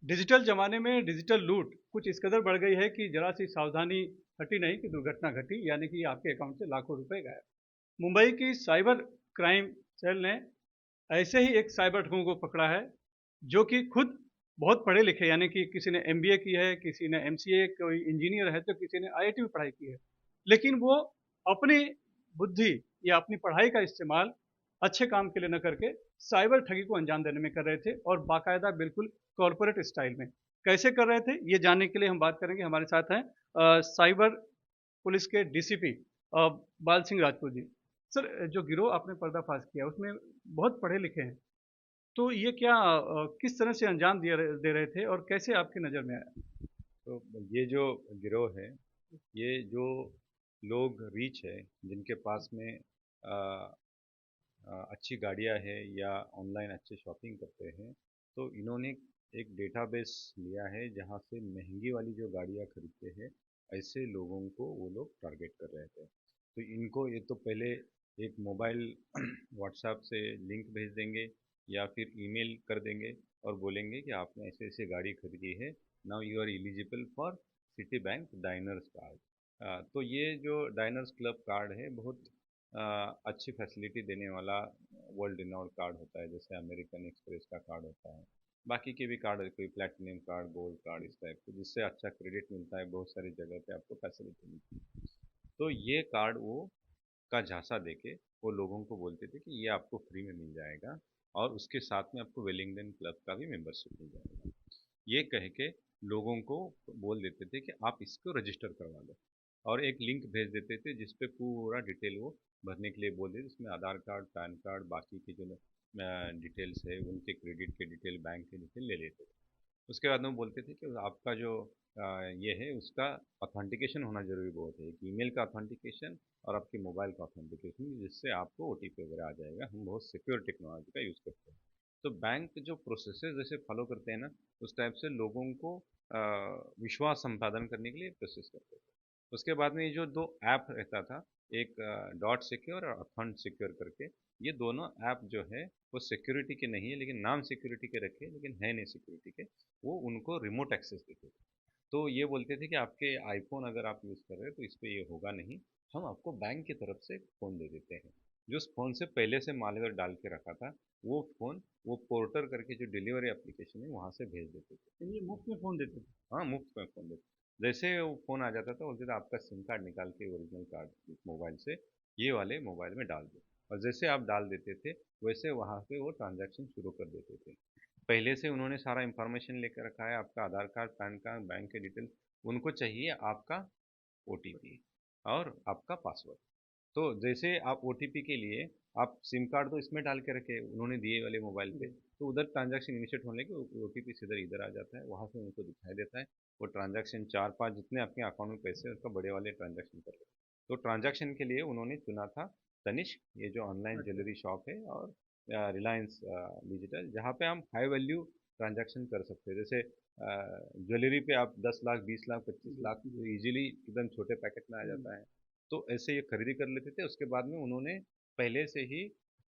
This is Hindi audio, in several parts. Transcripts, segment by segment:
डिजिटल ज़माने में डिजिटल लूट कुछ इस कदर बढ़ गई है कि ज़रा-सी सावधानी हटी नहीं कि दुर्घटना घटी, यानी कि आपके अकाउंट से लाखों रुपए गायब। मुंबई की साइबर क्राइम सेल ने ऐसे ही एक साइबर ठगों को पकड़ा है, जो कि खुद बहुत पढ़े लिखे, यानी कि किसी ने एमबीए की है, किसी ने एमसीए, कोई इंजीनियर है, तो किसी ने आईआईटी में पढ़ाई की है। लेकिन वो अपनी बुद्धि या अपनी पढ़ाई का इस्तेमाल अच्छे काम के लिए न करके साइबर ठगी को अंजाम देने में कर रहे थे, और बाकायदा बिल्कुल कॉर्पोरेट स्टाइल में। कैसे कर रहे थे, ये जानने के लिए हम बात करेंगे। हमारे साथ हैं साइबर पुलिस के डीसीपी बाल सिंह राजपूत जी। सर, जो गिरोह आपने पर्दाफाश किया उसमें बहुत पढ़े लिखे हैं, तो ये क्या किस तरह से अंजाम दे रहे थे और कैसे आपकी नज़र में आया? तो ये जो गिरोह है, ये जो लोग रिच है, जिनके पास में अच्छी गाड़ियाँ हैं या ऑनलाइन अच्छे शॉपिंग करते हैं, तो इन्होंने एक डेटाबेस लिया है जहाँ से महंगी वाली जो गाड़ियाँ खरीदते हैं, ऐसे लोगों को वो लोग टारगेट कर रहे थे। तो इनको ये तो पहले एक मोबाइल व्हाट्सएप से लिंक भेज देंगे या फिर ईमेल कर देंगे और बोलेंगे कि आपने ऐसे ऐसे गाड़ी खरीदी है, now you are eligible for Citibank Diners card. तो ये जो डाइनर्स क्लब कार्ड है, बहुत अच्छी फैसिलिटी देने वाला वर्ल्ड रिनाउंड कार्ड होता है। जैसे अमेरिकन एक्सप्रेस का कार्ड होता है, बाकी के भी कार्ड, कोई प्लेटिनम कार्ड, गोल्ड कार्ड, इस टाइप के, जिससे अच्छा क्रेडिट मिलता है, बहुत सारी जगह पे आपको फैसिलिटी मिलती है। तो ये कार्ड वो का झांसा देके वो लोगों को बोलते थे कि ये आपको फ्री में मिल जाएगा और उसके साथ में आपको वेलिंगटन क्लब का भी मेंबरशिप मिल जाएगा। ये कह के लोगों को बोल देते थे कि आप इसको रजिस्टर करवा लो, और एक लिंक भेज देते थे जिस पे पूरा डिटेल वो भरने के लिए बोल देते, इसमें आधार कार्ड, पैन कार्ड, बाकी की जो डिटेल्स है, उनके क्रेडिट के डिटेल, बैंक के डिटेल ले लेते थे। उसके बाद में वो बोलते थे कि आपका जो ये है उसका ऑथेंटिकेशन होना ज़रूरी बहुत है, एक ईमेल का ऑथेंटिकेशन और आपके मोबाइल का ऑथेंटिकेशन, जिससे आपको ओटीपी वगैरह आ जाएगा। हम बहुत सिक्योर टेक्नोलॉजी का यूज़ करते हैं। तो बैंक जो प्रोसेसेस जैसे फॉलो करते हैं ना, उस टाइप से लोगों को विश्वास संपादन करने के लिए प्रोसेस करते थे। उसके बाद में ये जो दो ऐप रहता था, एक डॉट सिक्योर और अथॉन्ट सिक्योर करके, ये दोनों ऐप जो है वो सिक्योरिटी के नहीं है, लेकिन नाम सिक्योरिटी के रखे, लेकिन है नहीं सिक्योरिटी के। वो उनको रिमोट एक्सेस देते थे। तो ये बोलते थे कि आपके आईफ़ोन अगर आप यूज़ कर रहे हैं तो इस पे ये होगा नहीं, हम आपको बैंक की तरफ से फ़ोन दे देते हैं। जो उस फ़ोन से पहले से मालवेयर डाल के रखा था, वो फ़ोन वो पोर्टर करके जो डिलीवरी एप्लीकेशन है वहाँ से भेज देते थे। ये मुफ्त में फ़ोन देते थे? हाँ, मुफ्त में फ़ोन देते। जैसे वो फ़ोन आ जाता था, बोलते थे आपका सिम कार्ड निकाल के ओरिजिनल कार्ड इस मोबाइल से ये वाले मोबाइल में डाल दो। और जैसे आप डाल देते थे, वैसे वहाँ पे वो ट्रांज़ैक्शन शुरू कर देते थे। पहले से उन्होंने सारा इन्फॉर्मेशन लेके रखा है, आपका आधार कार्ड, पैन कार्ड, बैंक के डिटेल। उनको चाहिए आपका ओटीपी और आपका पासवर्ड। तो जैसे आप ओटीपी के लिए आप सिम कार्ड तो इसमें डाल के रखे उन्होंने दिए वाले मोबाइल पे, जी। तो उधर ट्रांजैक्शन इनिशिएट होने के ओटीपी सीधा इधर आ जाता है, वहाँ से उनको दिखाई देता है। वो ट्रांजैक्शन 4-5 जितने आपके अकाउंट में पैसे हैं उसका बड़े वाले ट्रांजैक्शन कर रहे हैं। तो ट्रांजैक्शन के लिए उन्होंने चुना था तनिष्क, ये जो ऑनलाइन अच्छा। ज्वेलरी शॉप है, और रिलायंस डिजिटल, जहाँ पे हम हाई वैल्यू ट्रांजैक्शन कर सकते हैं। जैसे ज्वेलरी पे आप 10 लाख, 20 लाख, 25 लाख जी, जी। इजीली एकदम छोटे पैकेट में आ हुँ। जाता है। तो ऐसे ये खरीदी कर लेते थे। उसके बाद में उन्होंने पहले से ही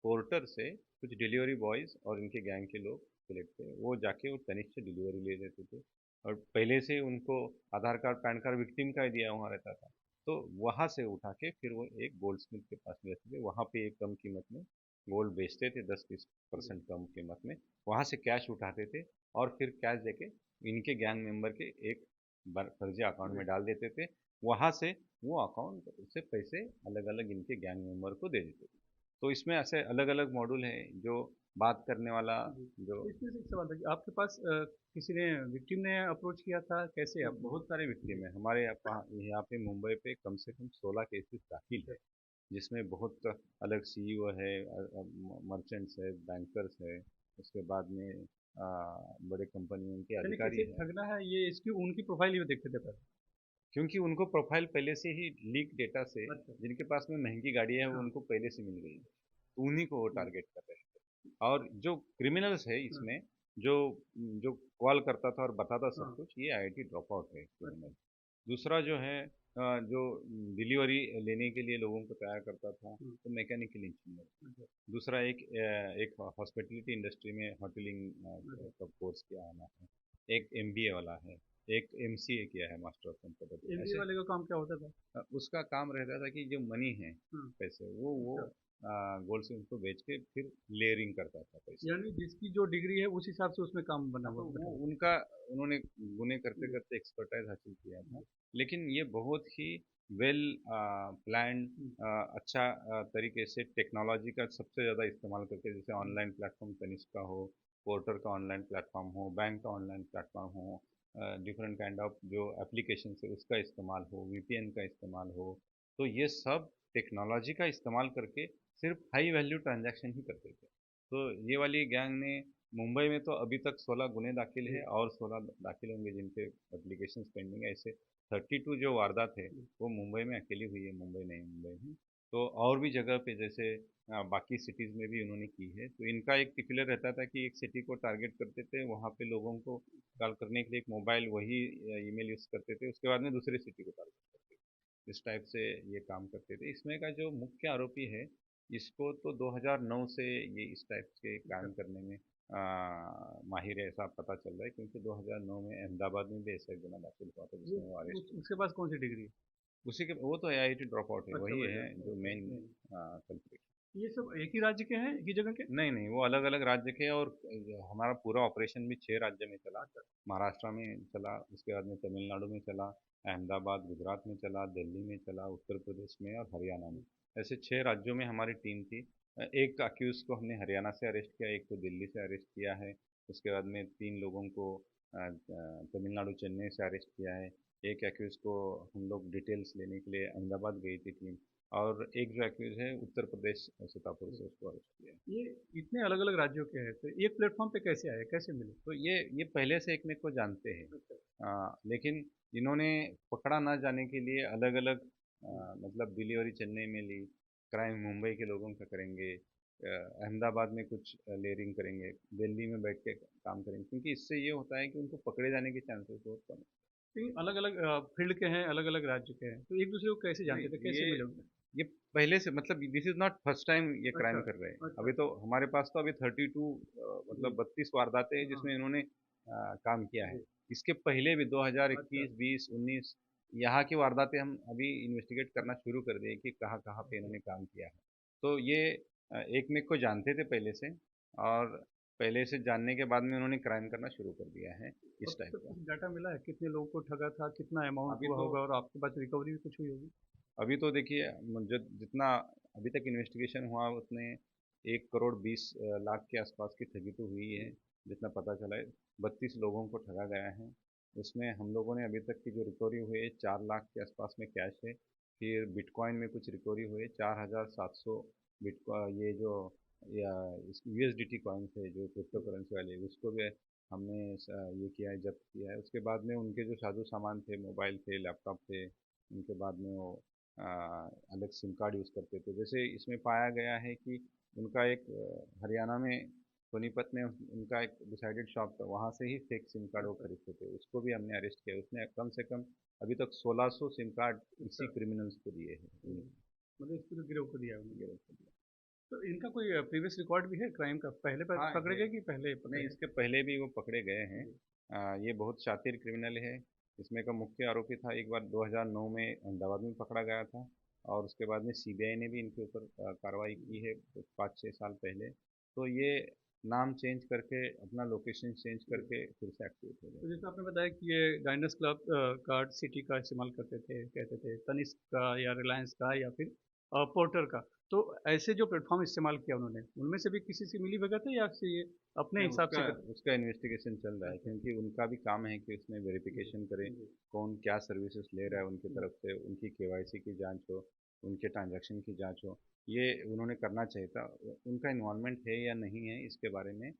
पोर्टर से कुछ डिलीवरी बॉयज़ और इनके गैंग के लोग सेलेक्ट थे, वो जाके वो तनिष्क से डिलीवरी ले लेते थे, और पहले से उनको आधार कार्ड, पैन कार्ड विक्टिम का ही दिया हुआ रहता था। तो वहाँ से उठा के फिर वो एक गोल्ड स्मिथ के पास ले जाते थे, वहाँ पे एक कम कीमत में गोल्ड बेचते थे, 10-20% कम कीमत में। वहाँ से कैश उठाते थे और फिर कैश देके इनके गैंग मेंबर के एक फर्जी अकाउंट जी, में डाल देते थे। वहाँ से वो अकाउंट से पैसे अलग-अलग इनके गैंग मेंबर को दे देते थे। तो इसमें ऐसे अलग-अलग मॉड्यूल हैं, जो बात करने वाला जी। जो तो इसमें से एक सवाल था कि आपके पास किसी ने विक्टिम ने अप्रोच किया था? कैसे आप बहुत सारे विक्टिम हैं। हमारे यहाँ पे मुंबई पे कम से कम 16 केसेस दाखिल अच्छा। है, जिसमें बहुत अलग सीईओ है, मर्चेंट्स है, बैंकर्स है, उसके बाद में बड़े कंपनियों के यानी अधिकारी कैसे हैं। ठगना है, ये इसकी उनकी प्रोफ़ाइल ही वो देखते थे पहले? क्योंकि उनको प्रोफाइल पहले से ही लीक डेटा से, अच्छा। जिनके पास में महंगी गाड़ियाँ हैं वो हाँ। उनको पहले से मिल गई, तो उन्हीं को वो हुँ। टारगेट कर रहे थे। और जो क्रिमिनल्स है हाँ, इसमें, जो जो कॉल करता था और बताता सब हाँ। कुछ, ये आईआईटी ड्रॉप आउट है अच्छा। क्रिमिनल। दूसरा जो है जो डिलीवरी लेने के लिए लोगों को तैयार करता था, हुँ। तो मैकेनिकल इंजीनियर। अच्छा, दूसरा एक एक हॉस्पिटैलिटी इंडस्ट्री में होटलिंग अच्छा। का कोर्स किया होना है। एक एमबीए वाला है, एक एमसीए किया है, मास्टर ऑफ कंप्यूटर। एमबीए ऐसे वाले का काम क्या होता था? उसका काम रहता था कि जो मनी है, हम्म, पैसे वो अच्छा। गोल्ड से उनको बेच के फिर लेयरिंग करता था पैसे। यानी जिसकी जो डिग्री है उस हिसाब से उसमें काम बना हाँ, हुआ तो बैठा वो हुआ। उनका उन्होंने गुने करते जी, करते एक्सपर्टाइज हासिल किया जी, था। लेकिन ये बहुत ही वेल प्लान्ड, जी, अच्छा तरीके से टेक्नोलॉजी का सबसे ज़्यादा इस्तेमाल करके, जैसे जी, ऑनलाइन प्लेटफॉर्म तनिष्क का हो, पोर्टर का ऑनलाइन प्लेटफॉर्म हो, बैंक का ऑनलाइन प्लेटफॉर्म हो, डिफरेंट काइंड ऑफ जो एप्लीकेशन है उसका इस्तेमाल हो, वीपीएन का इस्तेमाल हो, तो ये सब टेक्नोलॉजी का इस्तेमाल करके सिर्फ हाई वैल्यू ट्रांजैक्शन ही करते थे। तो ये वाली गैंग ने मुंबई में तो अभी तक 16 गुने दाखिल है, जी, और 16 दाखिल होंगे जिनके एप्लीकेशन पेंडिंग है। ऐसे 32 जो वारदात है जी, वो मुंबई में अकेली हुई है, मुंबई नहीं, मुंबई में। तो और भी जगह पे जैसे बाकी सिटीज़ में भी उन्होंने की है। तो इनका एक टिपिलर रहता था कि एक सिटी को टारगेट करते थे, वहाँ पे लोगों को कॉल करने के लिए एक मोबाइल, वही ईमेल यूज़ करते थे, उसके बाद में दूसरी सिटी को टारगेट करते थे। इस टाइप से ये काम करते थे। इसमें का जो मुख्य आरोपी है, इसको तो 2009 से ये इस टाइप के अच्छा। काम करने में माहिर है, ऐसा पता चल रहा है, क्योंकि 2009 में अहमदाबाद में भी ऐसा एक गुना दाखिल हुआ था वो जिसमें वो अरेस्ट हुए। उसके पास कौन सी डिग्री है? उसी के वो तो आईआईटी ड्रॉप आउट है, अच्छा, वही वही है अच्छा, जो अच्छा, मेन नहीं। कल्प्रिट। ये सब एक ही राज्य के हैं, एक ही जगह के? नहीं नहीं, वो अलग अलग राज्य के, और हमारा पूरा ऑपरेशन भी 6 राज्य में चला। अच्छा, महाराष्ट्र में चला, उसके बाद में तमिलनाडु में चला, अहमदाबाद गुजरात में चला, दिल्ली में चला, उत्तर प्रदेश में और हरियाणा में। ऐसे 6 राज्यों में हमारी टीम थी। एक अक्यूज को हमने हरियाणा से अरेस्ट किया, एक को दिल्ली से अरेस्ट किया है। उसके बाद में 3 लोगों को तमिलनाडु चेन्नई से अरेस्ट किया है। एक अक्यूज को हम लोग डिटेल्स लेने के लिए अहमदाबाद गई थी टीम, और एक जो अक्यूज है उत्तर प्रदेश सीतापुर से, उसको अरेस्ट किया है। ये इतने अलग अलग राज्यों के हैं तो एक प्लेटफॉर्म पे कैसे आए, कैसे मिले? तो ये पहले से एक मेरे को जानते हैं, अच्छा। लेकिन इन्होंने पकड़ा ना जाने के लिए अलग अलग, हम्म, मतलब डिलीवरी चेन्नई में ली, क्राइम मुंबई के लोगों का करेंगे, अहमदाबाद में कुछ लेयरिंग करेंगे, दिल्ली में बैठ के काम करेंगे, क्योंकि इससे ये होता है कि उनको पकड़े जाने के चांसेस बहुत कम तो ये अलग अलग फील्ड के हैं, अलग अलग राज्य के हैं, तो एक दूसरे को कैसे है। जानते थे, नहीं, कैसे मिले उनसे? ये पहले से, मतलब this is not first time ये अच्छा, क्राइम कर रहे हैं। अच्छा, अभी तो हमारे पास तो अभी 32, जी, मतलब 32 वारदातें हैं हाँ, जिसमें इन्होंने काम किया है। जी, इसके पहले भी अच्छा, 2021, 20, 19 यहाँ की वारदातें हम अभी इन्वेस्टिगेट करना शुरू कर दिए कि कहाँ कहाँ पे अच्छा। इन्होंने काम किया है। तो ये एक मेक को जानते थे पहले से, और पहले से जानने के बाद में उन्होंने क्राइम करना शुरू कर दिया है इस अभी टाइप तक का। कुछ डाटा मिला है कितने लोगों को ठगा था, कितना अमाउंट अभी हुआ तो होगा, और आपके पास रिकवरी भी कुछ हुई होगी? अभी तो देखिए, मुझे जितना अभी तक इन्वेस्टिगेशन हुआ उसमें 1 करोड़ 20 लाख के आसपास की ठगी तो हुई है, जितना पता चला है। 32 लोगों को ठगा गया है। उसमें हम लोगों ने अभी तक की जो रिकवरी हुई है, 4 लाख के आसपास में कैश है। फिर बिटकॉइन में कुछ रिकवरी हुई है, 4700 बिटकॉइन, ये जो या यूएसडीटी कॉइन्स है जो क्रिप्टो करेंसी वाले, उसको भी हमने ये किया है, जब्त किया है। उसके बाद में उनके जो साजो सामान थे, मोबाइल थे, लैपटॉप थे, उनके बाद में वो अलग सिम कार्ड यूज़ करते थे। जैसे इसमें पाया गया है कि उनका एक हरियाणा में सोनीपत में उनका एक डिसाइडेड शॉप था, वहाँ से ही फेक सिम कार्ड वो अच्छा, खरीदते थे। उसको भी हमने अरेस्ट किया। उसने कम से कम अभी तक 1600 सिम कार्ड इसी अच्छा। क्रिमिनल्स को दिए हैं, मतलब इस पूरे गिरोह को दिया है उन्होंने। गिरोह को दिया। तो इनका कोई प्रीवियस रिकॉर्ड भी है क्राइम का, पहले हाँ पकड़े है। गए कि पहले नहीं, पकड़े हैं? इसके पहले भी वो पकड़े गए हैं। जी, ये बहुत शातिर क्रिमिनल है। इसमें का मुख्य आरोपी था, एक बार 2009 में अहमदाबाद में पकड़ा गया था, और उसके बाद में सीबीआई ने भी इनके ऊपर कार्रवाई की है कुछ 5-6 साल पहले। तो ये नाम चेंज करके, अपना लोकेशन चेंज जी। करके फिर से एक्टिव हो गए। तो जैसे आपने बताया कि ये डायनस क्लब कार्ड सिटी का इस्तेमाल करते थे, कहते थे तनिष्क का या रिलायंस का या फिर पोर्टर का। तो ऐसे जो प्लेटफॉर्म इस्तेमाल किया उन्होंने, उनमें से भी किसी से मिली भगत है या फिर ये अपने नहीं, हिसाब उसका से करते? उसका इन्वेस्टिगेशन चल रहा है, अच्छा, क्योंकि उनका भी काम है कि उसमें जी, वेरिफिकेशन करे, जी, कौन क्या सर्विसेज ले रहा है उनकी जी, तरफ से, उनकी केवाईसी की जांच हो, उनके ट्रांजैक्शन की जांच हो। ये उन्होंने करना चाहिए था। उनका इन्वॉल्वमेंट है या नहीं है इसके बारे में,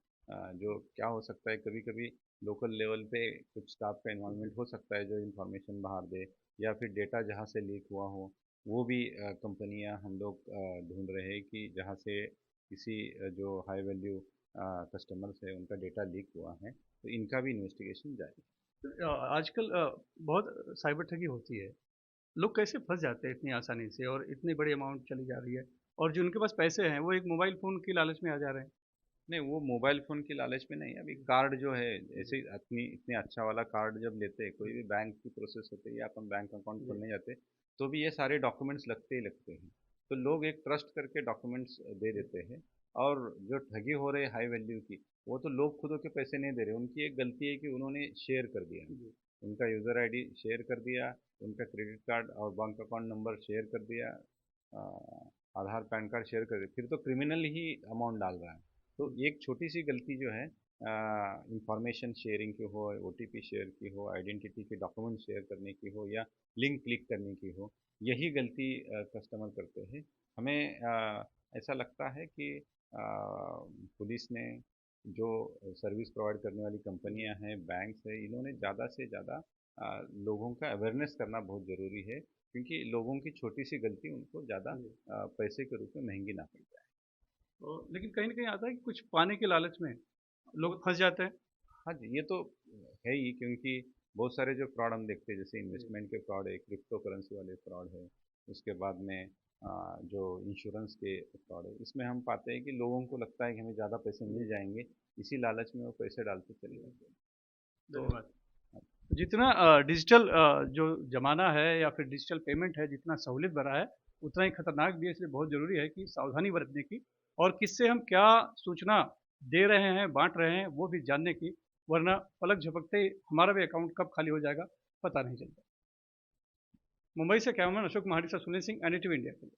जो क्या हो सकता है, कभी कभी लोकल लेवल पे कुछ स्टाफ का जी, इन्वॉल्वमेंट हो सकता है जो इन्फॉर्मेशन बाहर दे, या फिर डेटा जहाँ से लीक हुआ हो, वो भी कंपनियां हम लोग ढूंढ रहे हैं कि जहाँ से किसी जो हाई वैल्यू कस्टमर्स है उनका डेटा लीक हुआ है, तो इनका भी इन्वेस्टिगेशन जारी तो आजकल बहुत साइबर ठगी होती है। लोग कैसे फंस जाते हैं इतनी आसानी से, और इतनी बड़ी अमाउंट चली जा रही है, और जिनके पास पैसे हैं वो एक मोबाइल फ़ोन की लालच में आ जा रहे हैं। नहीं, वो मोबाइल फ़ोन की लालच में नहीं, अभी कार्ड जो है ऐसे ही इतनी इतने अच्छा वाला कार्ड जब लेते हैं, कोई भी बैंक की प्रोसेस होती है या अपन बैंक अकाउंट जी। खोलने जाते हैं, तो भी ये सारे डॉक्यूमेंट्स लगते ही लगते हैं। तो लोग एक ट्रस्ट करके डॉक्यूमेंट्स दे देते हैं, और जो ठगी हो रही है हाई वैल्यू की, वो तो लोग खुद के पैसे नहीं दे रहे, उनकी एक गलती है कि उन्होंने शेयर कर दिया। जी। उनका यूज़र आईडी शेयर कर दिया, उनका क्रेडिट कार्ड और बैंक अकाउंट नंबर शेयर कर दिया, अ, आधार पैन कार्ड शेयर कर दिया, फिर तो क्रिमिनल ही अमाउंट डाल रहा है। तो एक छोटी सी गलती जो है, इंफॉर्मेशन शेयरिंग की हो, ओटीपी शेयर की हो, आइडेंटिटी के डॉक्यूमेंट शेयर करने की हो, या लिंक क्लिक करने की हो, यही गलती कस्टमर करते हैं। हमें ऐसा लगता है कि पुलिस ने, जो सर्विस प्रोवाइड करने वाली कंपनियां हैं, बैंक्स हैं, इन्होंने ज़्यादा से ज़्यादा लोगों का अवेयरनेस करना बहुत ज़रूरी है, क्योंकि लोगों की छोटी सी गलती उनको ज़्यादा जी। पैसे के रूप में महंगी ना पड़ जाए। लेकिन कहीं न कहीं आता है कि कुछ पाने के लालच में लोग फँस जाते हैं। हाँ जी, ये तो है ही, क्योंकि बहुत सारे जो फ्रॉड हम देखते हैं, जैसे जी। इन्वेस्टमेंट के फ्रॉड है, क्रिप्टो करेंसी वाले फ्रॉड है, उसके बाद में जो इंश्योरेंस के फ्रॉड है, इसमें हम पाते हैं कि लोगों को लगता है कि हमें ज़्यादा पैसे जी। मिल जाएंगे, इसी लालच में वो पैसे डालते चले जाते हैं। तो धन्यवाद। जितना डिजिटल जो ज़माना है या फिर डिजिटल पेमेंट है, जितना सहूलियत बढ़ा है, उतना ही खतरनाक भी है, इसलिए बहुत ज़रूरी है कि सावधानी बरतने की और किससे हम क्या सूचना दे रहे हैं, बाँट रहे हैं, वो भी जानने की, वरना पलक झपकते ही हमारा भी अकाउंट कब खाली हो जाएगा, पता नहीं चलता। मुंबई से कैमरामैन अशोक महाडी से सुनील सिंह, एनडीटीवी इंडिया के लिए।